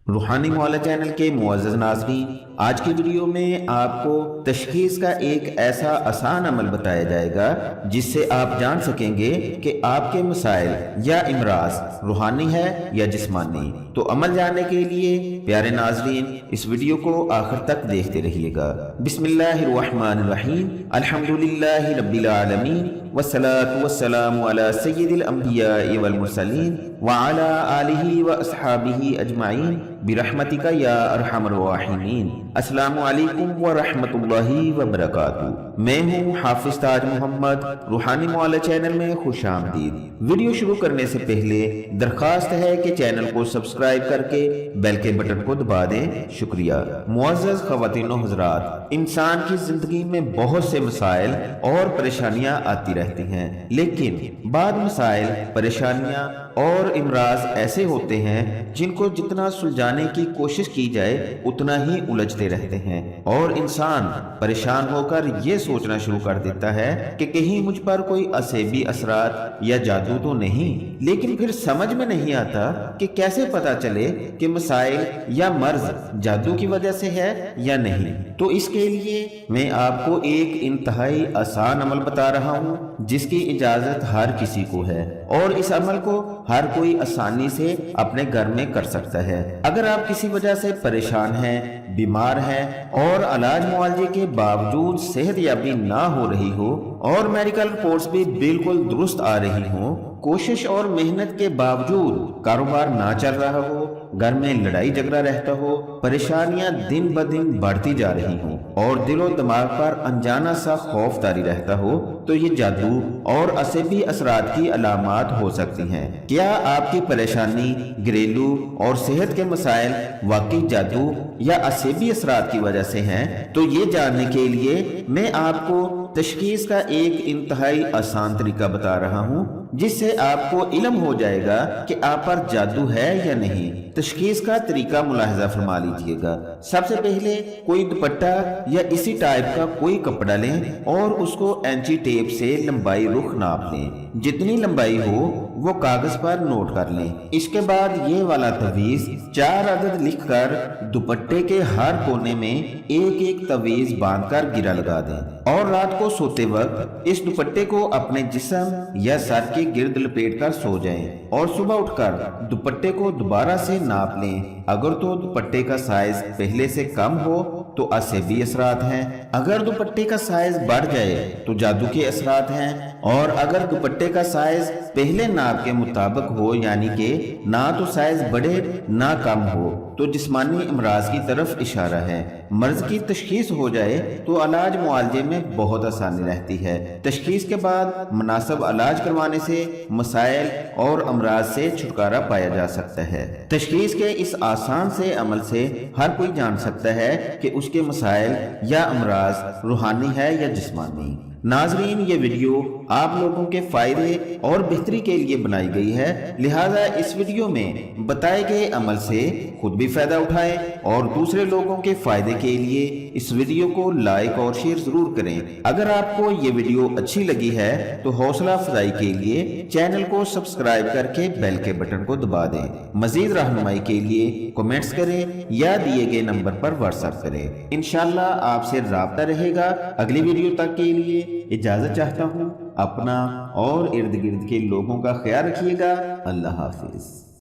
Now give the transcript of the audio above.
रूहानी मौला चैनल के मुअज़्ज़ज़ नाज़रीन, आज की वीडियो में आपको तशख़ीस का एक ऐसा आसान अमल बताया जाएगा जिससे आप जान सकेंगे कि आपके मसाइल या इमराज रूहानी है या जिस्मानी। तो अमल जानने के लिए प्यारे नाज़रीन इस वीडियो को आखिर तक देखते रहिएगा। बिस्मिल्लाहिर्रहमानिर्रहीम, अल्हम्दुलिल्लाहि रब्बिल आलमीन, वस्सलातु वस्सलामु अला सय्यिदिल अंबिया'i वल मुरसलीन व अला आलिहि व अस्हाबिहि अजमाइन बिरहमतिका या अरहमर राहिमीन। अस्सलामु अलैकुम व रहमतुल्लाहि व बरकातुहू। मैं हूँ हाफिज ताज मोहम्मद, रूहानी मौला चैनल में खुश आमदीद। वीडियो शुरू करने से पहले दरख्वास्त है कि चैनल को सब्सक्राइब करके बेल के बटन को दबा दें। शुक्रिया। मुअज़्ज़ज़ ख़वातीन व हज़रात, इंसान की जिंदगी में बहुत से मसाइल और परेशानियां आती रहती हैं, लेकिन बाद मसाइल, परेशानियां और इमराज ऐसे होते हैं जिनको जितना सुलझाने की कोशिश की जाए उतना ही उलझते रहते हैं और इंसान परेशान होकर ये सोचना शुरू कर देता है कि कहीं मुझ पर कोई असेबी असरात या जादू तो नहीं। लेकिन फिर समझ में नहीं आता कि कैसे पता चले कि मसाइल या मर्ज जादू की वजह से है या नहीं। तो इसके लिए मैं आपको एक इंतहाई आसान अमल बता रहा हूँ जिसकी इजाजत हर किसी को है और इस अमल को हर कोई आसानी से अपने घर में कर सकता है। अगर आप किसी वजह से परेशान हैं, बीमार हैं और इलाज मुआवजे के बावजूद सेहत याबी ना हो रही हो और मेडिकल रिपोर्ट्स भी बिल्कुल दुरुस्त आ रही हो, कोशिश और मेहनत के बावजूद कारोबार ना चल रहा हो, घर में लड़ाई झगड़ा रहता हो, परेशानियां दिन ब दिन बढ़ती जा रही हो और दिलो दिमाग पर अनजाना सा खौफ तारी रहता हो, तो ये जादू और असेबी असरात की अलामात हो सकती हैं। क्या आपकी परेशानी, घरेलू और सेहत के मसाइल वाकई जादू या असेबी असरात की वजह से हैं? तो ये जानने के लिए मैं आपको तशख़ीस का एक इंतहाई आसान तरीका बता रहा हूँ जिससे आपको इल्म हो जाएगा कि आप पर जादू है या नहीं। तशख़ीस का तरीका मुलाहिज़ा फरमा लीजिएगा। सबसे पहले कोई दुपट्टा या इसी टाइप का कोई कपड़ा लें और उसको ऐंची टेप से लंबाई रुख नाप लें। जितनी लंबाई हो वो कागज पर नोट कर लें। इसके बाद ये वाला तवीज़ 4 अदद लिखकर दुपट्टे के हर कोने में एक एक तवीज़ बांधकर गिरा लगा दें और रात को सोते वक्त इस दुपट्टे को अपने जिस्म या सर के गिर्द लपेट कर सो जाएं और सुबह उठकर दुपट्टे को दोबारा से नाप लें। अगर तो दुपट्टे का साइज पहले से कम हो तो असेबी असरात हैं, अगर दुपट्टे का साइज बढ़ जाए तो जादू के असरात हैं और अगर दुपट्टे का साइज पहले नाप के मुताबिक हो यानी कि ना तो साइज बढ़े ना कम हो तो जिस्मानी इमराज की तरफ इशारा है। मर्ज की तशखीस हो जाए तो इलाज मुआवजे में बहुत आसानी रहती है। तशखीस के बाद मुनासिब इलाज करवाने से मसाइल और अमराज से छुटकारा पाया जा सकता है। तशखीस के इस आसान से अमल से हर कोई जान सकता है कि उसके मसाइल या अमराज रूहानी है या जिस्मानी। नाजरीन, ये वीडियो आप लोगों के फायदे और बेहतरी के लिए बनाई गई है, लिहाजा इस वीडियो में बताए गए अमल से खुद भी फायदा उठाएं और दूसरे लोगों के फायदे के लिए इस वीडियो को लाइक और शेयर जरूर करें। अगर आपको ये वीडियो अच्छी लगी है तो हौसला अफजाई के लिए चैनल को सब्सक्राइब करके बेल के बटन को दबा दें। मजीद रहनुमाई के लिए कमेंट्स करें या दिए गए नंबर पर व्हाट्सएप करें। इंशाल्लाह आपसे राब्ता रहेगा। अगली वीडियो तक के लिए इजाजत चाहता हूँ। अपना और इर्द गिर्द के लोगों का ख्याल रखिएगा। अल्लाह हाफिज।